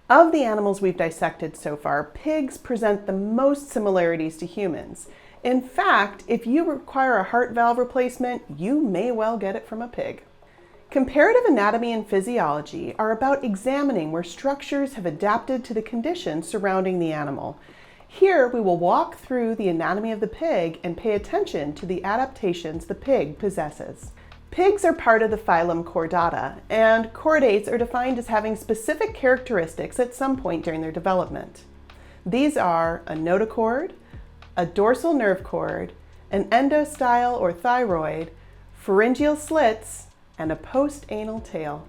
Of the animals we've dissected so far, pigs present the most similarities to humans. In fact, if you require a heart valve replacement, you may well get it from a pig. Comparative anatomy and physiology are about examining where structures have adapted to the conditions surrounding the animal. Here, we will walk through the anatomy of the pig and pay attention to the adaptations the pig possesses. Pigs are part of the phylum Chordata, and chordates are defined as having specific characteristics at some point during their development. These are a notochord, a dorsal nerve cord, an endostyle or thyroid, pharyngeal slits, and a postanal tail.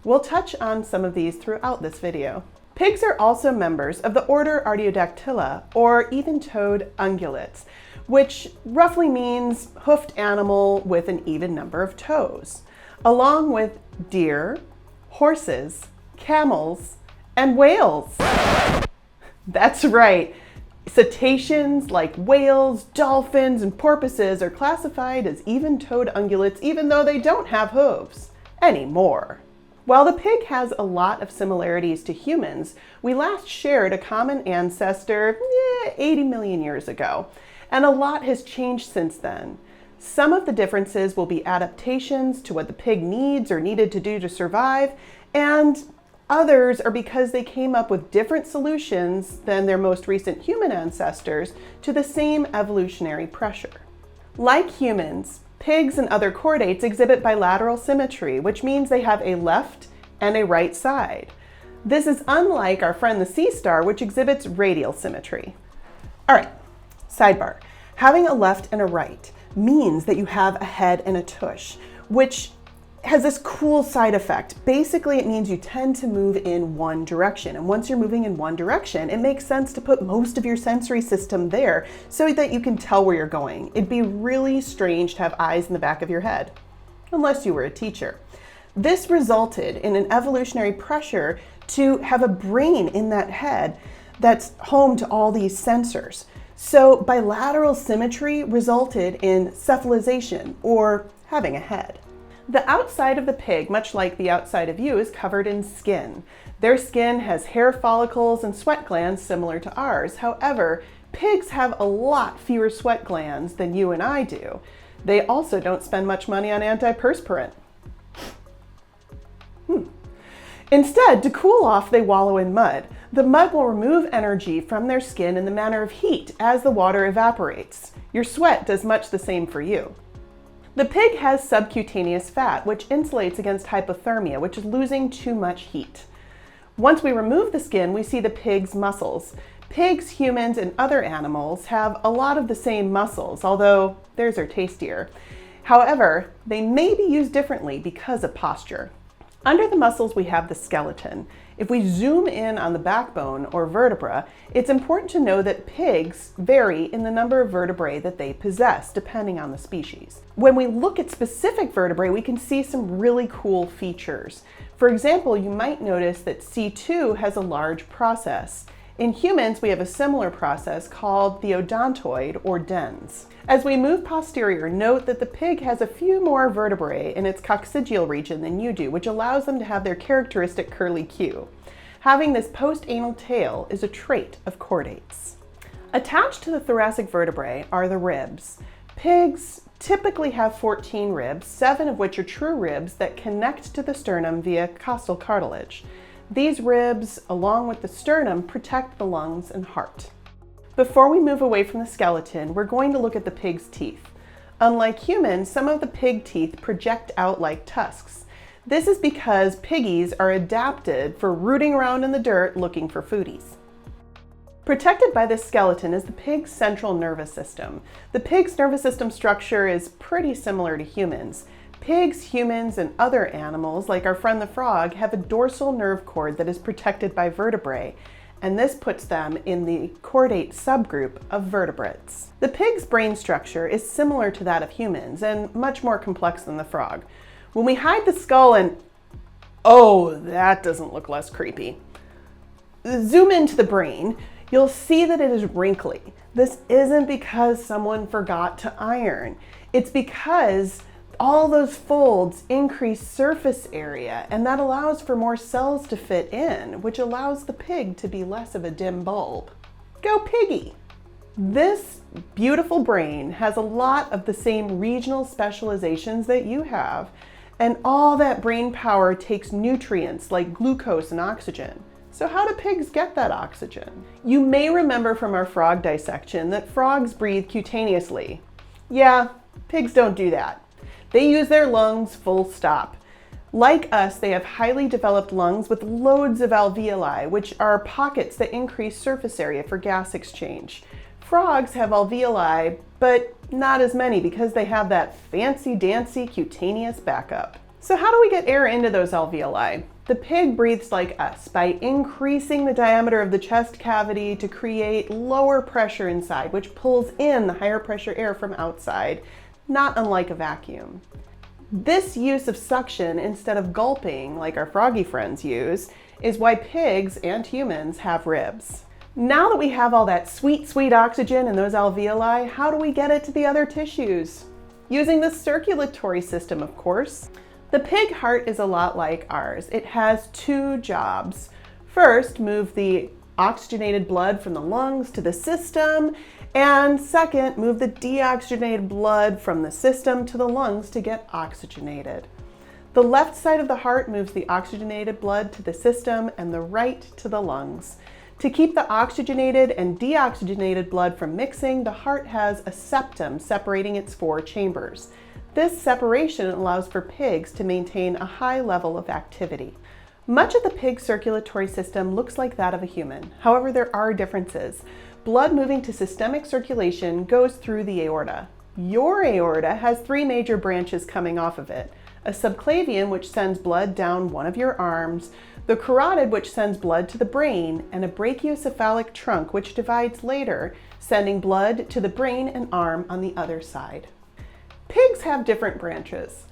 We'll touch on some of these throughout this video. Pigs are also members of the order Artiodactyla, or even-toed ungulates, which roughly means hoofed animal with an even number of toes, along with deer, horses, camels, and whales. That's right. Cetaceans like whales, dolphins, and porpoises are classified as even-toed ungulates even though they don't have hooves anymore. While the pig has a lot of similarities to humans, we last shared a common ancestor 80 million years ago, and a lot has changed since then. Some of the differences will be adaptations to what the pig needs or needed to do to survive, and others are because they came up with different solutions than their most recent human ancestors to the same evolutionary pressure. Like humans, pigs and other chordates exhibit bilateral symmetry, which means they have a left and a right side. This is unlike our friend the sea star, which exhibits radial symmetry. All right, sidebar. Having a left and a right means that you have a head and a tush, which has this cool side effect. Basically, it means you tend to move in one direction. And once you're moving in one direction, it makes sense to put most of your sensory system there so that you can tell where you're going. It'd be really strange to have eyes in the back of your head, unless you were a teacher. This resulted in an evolutionary pressure to have a brain in that head that's home to all these sensors. So bilateral symmetry resulted in cephalization, or having a head. The outside of the pig, much like the outside of you, is covered in skin. Their skin has hair follicles and sweat glands similar to ours. However, pigs have a lot fewer sweat glands than you and I do. They also don't spend much money on antiperspirant. Instead, to cool off, they wallow in mud. The mud will remove energy from their skin in the manner of heat as the water evaporates. Your sweat does much the same for you. The pig has subcutaneous fat, which insulates against hypothermia, which is losing too much heat. Once we remove the skin, we see the pig's muscles. Pigs, humans, and other animals have a lot of the same muscles, although theirs are tastier. However, they may be used differently because of posture. Under the muscles, we have the skeleton. If we zoom in on the backbone or vertebra, it's important to know that pigs vary in the number of vertebrae that they possess, depending on the species. When we look at specific vertebrae, we can see some really cool features. For example, you might notice that C2 has a large process. In humans, we have a similar process called the odontoid or dens. As we move posterior, note that the pig has a few more vertebrae in its coccygeal region than you do, which allows them to have their characteristic curly queue. Having this postanal tail is a trait of chordates. Attached to the thoracic vertebrae are the ribs. Pigs typically have 14 ribs, 7 of which are true ribs that connect to the sternum via costal cartilage. These ribs, along with the sternum, protect the lungs and heart. Before we move away from the skeleton, we're going to look at the pig's teeth. Unlike humans, some of the pig teeth project out like tusks. This is because piggies are adapted for rooting around in the dirt looking for foodies. Protected by this skeleton is the pig's central nervous system. The pig's nervous system structure is pretty similar to humans. Pigs, humans, and other animals, like our friend the frog, have a dorsal nerve cord that is protected by vertebrae, and this puts them in the chordate subgroup of vertebrates. The pig's brain structure is similar to that of humans and much more complex than the frog. When we hide the skull and, oh, that doesn't look less creepy. Zoom into the brain, you'll see that it is wrinkly. This isn't because someone forgot to iron. It's because All those folds increase surface area, and that allows for more cells to fit in, which allows the pig to be less of a dim bulb. Go piggy! This beautiful brain has a lot of the same regional specializations that you have, and all that brain power takes nutrients like glucose and oxygen. So how do pigs get that oxygen? You may remember from our frog dissection that frogs breathe cutaneously. Yeah, pigs don't do that. They use their lungs full stop. Like us, they have highly developed lungs with loads of alveoli, which are pockets that increase surface area for gas exchange. Frogs have alveoli, but not as many because they have that fancy-dancy cutaneous backup. So how do we get air into those alveoli? The pig breathes like us by increasing the diameter of the chest cavity to create lower pressure inside, which pulls in the higher pressure air from outside, not unlike a vacuum. This use of suction instead of gulping, like our froggy friends use, is why pigs and humans have ribs. Now that we have all that sweet, sweet oxygen in those alveoli, how do we get it to the other tissues? Using the circulatory system, of course. The pig heart is a lot like ours. It has two jobs. First, move the oxygenated blood from the lungs to the system, and second, move the deoxygenated blood from the system to the lungs to get oxygenated. The left side of the heart moves the oxygenated blood to the system and the right to the lungs. To keep the oxygenated and deoxygenated blood from mixing, the heart has a septum separating its four chambers. This separation allows for pigs to maintain a high level of activity. Much of the pig circulatory system looks like that of a human. However, there are differences. Blood moving to systemic circulation goes through the aorta. Your aorta has three major branches coming off of it: a subclavian, which sends blood down one of your arms, the carotid, which sends blood to the brain, and a brachiocephalic trunk, which divides later, sending blood to the brain and arm on the other side. Pigs have different branches.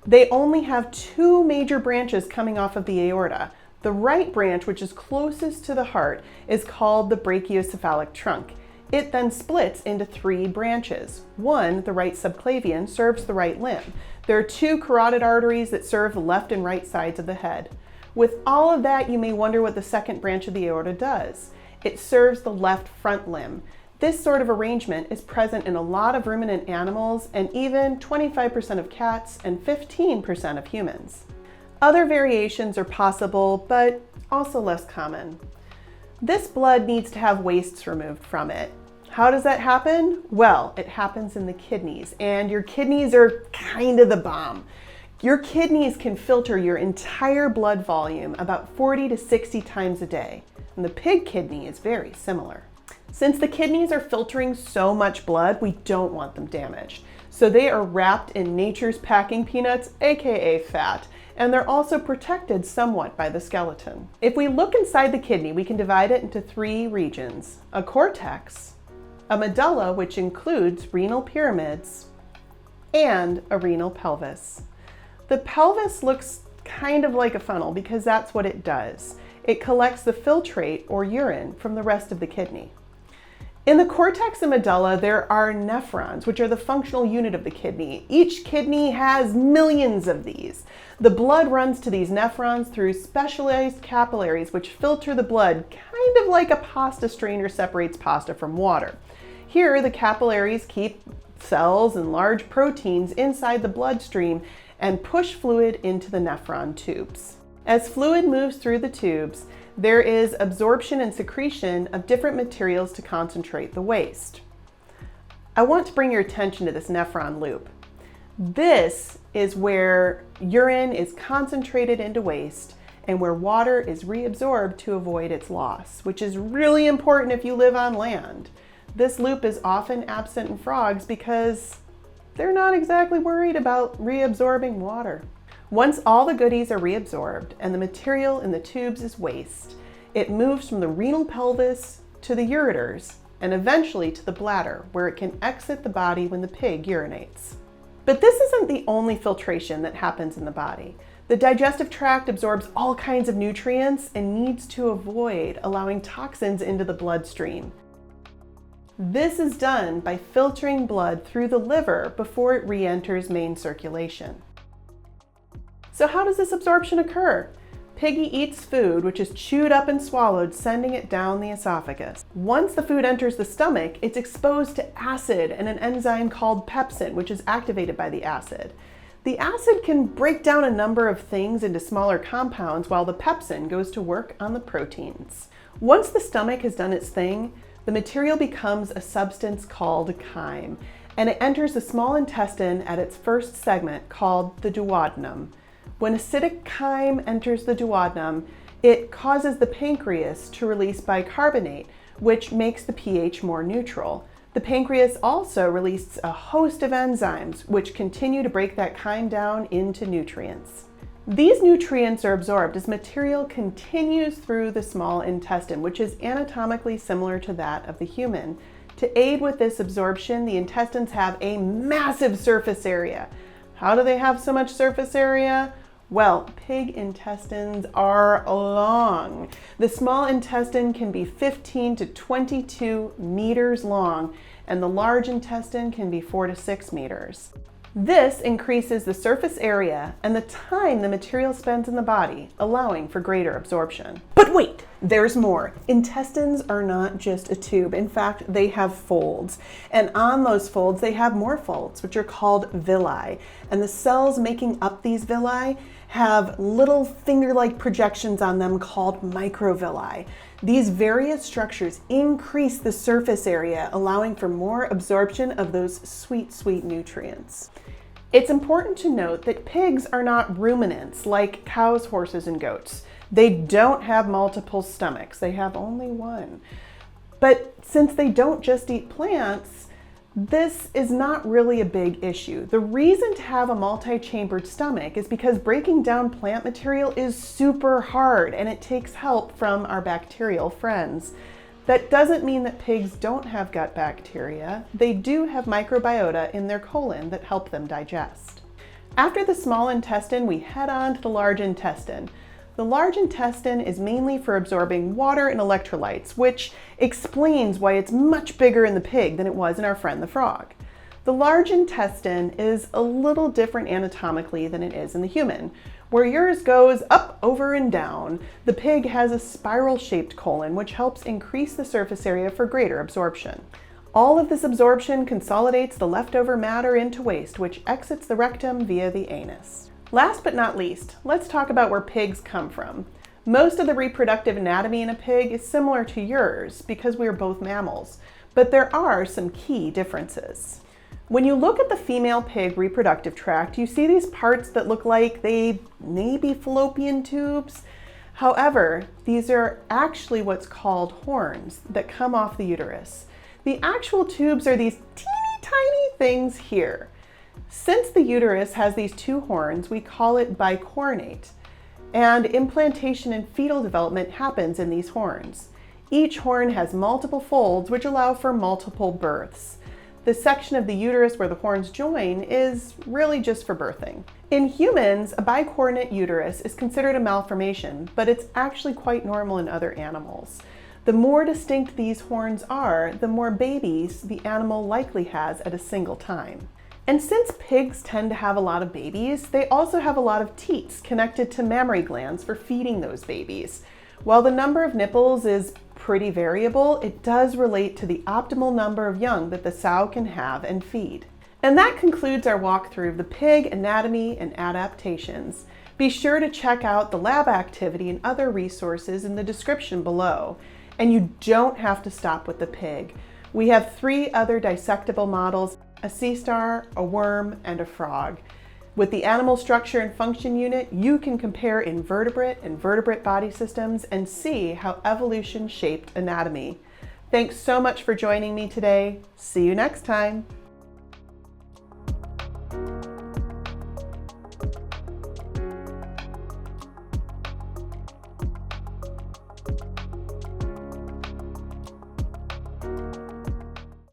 They only have two major branches coming off of the aorta. The right branch, which is closest to the heart, is called the brachiocephalic trunk. It then splits into three branches. One, the right subclavian, serves the right limb. There are two carotid arteries that serve the left and right sides of the head. With all of that, you may wonder what the second branch of the aorta does. It serves the left front limb. This sort of arrangement is present in a lot of ruminant animals and even 25% of cats and 15% of humans. Other variations are possible, but also less common. This blood needs to have wastes removed from it. How does that happen? Well, it happens in the kidneys, and your kidneys are kind of the bomb. Your kidneys can filter your entire blood volume about 40 to 60 times a day, and the pig kidney is very similar. Since the kidneys are filtering so much blood, we don't want them damaged. So they are wrapped in nature's packing peanuts, aka fat, and they're also protected somewhat by the skeleton. If we look inside the kidney, we can divide it into three regions: a cortex, a medulla, which includes renal pyramids, and a renal pelvis. The pelvis looks kind of like a funnel because that's what it does. It collects the filtrate or urine from the rest of the kidney. In the cortex and medulla, there are nephrons, which are the functional unit of the kidney. Each kidney has millions of these. The blood runs to these nephrons through specialized capillaries, which filter the blood kind of like a pasta strainer separates pasta from water. Here, the capillaries keep cells and large proteins inside the bloodstream and push fluid into the nephron tubes. As fluid moves through the tubes, there is absorption and secretion of different materials to concentrate the waste. I want to bring your attention to this nephron loop. This is where urine is concentrated into waste and where water is reabsorbed to avoid its loss, which is really important if you live on land. This loop is often absent in frogs because they're not exactly worried about reabsorbing water. Once all the goodies are reabsorbed and the material in the tubes is waste, it moves from the renal pelvis to the ureters and eventually to the bladder, where it can exit the body when the pig urinates. But this isn't the only filtration that happens in the body. The digestive tract absorbs all kinds of nutrients and needs to avoid allowing toxins into the bloodstream. This is done by filtering blood through the liver before it re-enters main circulation. So how does this absorption occur? Piggy eats food, which is chewed up and swallowed, sending it down the esophagus. Once the food enters the stomach, it's exposed to acid and an enzyme called pepsin, which is activated by the acid. The acid can break down a number of things into smaller compounds, while the pepsin goes to work on the proteins. Once the stomach has done its thing, the material becomes a substance called chyme, and it enters the small intestine at its first segment called the duodenum. When acidic chyme enters the duodenum, it causes the pancreas to release bicarbonate, which makes the pH more neutral. The pancreas also releases a host of enzymes, which continue to break that chyme down into nutrients. These nutrients are absorbed as material continues through the small intestine, which is anatomically similar to that of the human. To aid with this absorption, the intestines have a massive surface area. How do they have so much surface area? Well, pig intestines are long. The small intestine can be 15 to 22 meters long, and the large intestine can be 4 to 6 meters. This increases the surface area and the time the material spends in the body, allowing for greater absorption. But wait, there's more. Intestines are not just a tube. In fact, they have folds. And on those folds, they have more folds, which are called villi. And the cells making up these villi have little finger-like projections on them called microvilli. These various structures increase the surface area, allowing for more absorption of those sweet, sweet nutrients. It's important to note that pigs are not ruminants like cows, horses, and goats. They don't have multiple stomachs. They have only one. But since they don't just eat plants, this is not really a big issue. The reason to have a multi-chambered stomach is because breaking down plant material is super hard and it takes help from our bacterial friends. That doesn't mean that pigs don't have gut bacteria. They do have microbiota in their colon that help them digest. After the small intestine, we head on to the large intestine. The large intestine is mainly for absorbing water and electrolytes, which explains why it's much bigger in the pig than it was in our friend the frog. The large intestine is a little different anatomically than it is in the human. Where yours goes up, over, and down, the pig has a spiral-shaped colon, which helps increase the surface area for greater absorption. All of this absorption consolidates the leftover matter into waste, which exits the rectum via the anus. Last but not least, let's talk about where pigs come from. Most of the reproductive anatomy in a pig is similar to yours because we are both mammals, but there are some key differences. When you look at the female pig reproductive tract, you see these parts that look like they may be fallopian tubes. However, these are actually what's called horns that come off the uterus. The actual tubes are these teeny tiny things here. Since the uterus has these two horns, we call it bicornate, and implantation and fetal development happens in these horns. Each horn has multiple folds which allow for multiple births. The section of the uterus where the horns join is really just for birthing. In humans, a bicornate uterus is considered a malformation, but it's actually quite normal in other animals. The more distinct these horns are, the more babies the animal likely has at a single time. And since pigs tend to have a lot of babies, they also have a lot of teats connected to mammary glands for feeding those babies. While the number of nipples is pretty variable, it does relate to the optimal number of young that the sow can have and feed. And that concludes our walkthrough of the pig anatomy and adaptations. Be sure to check out the lab activity and other resources in the description below. And you don't have to stop with the pig. We have 3 other dissectable models: a sea star, a worm, and a frog. With the Animal Structure and Function Unit, you can compare invertebrate and vertebrate body systems and see how evolution shaped anatomy. Thanks so much for joining me today. See you next time.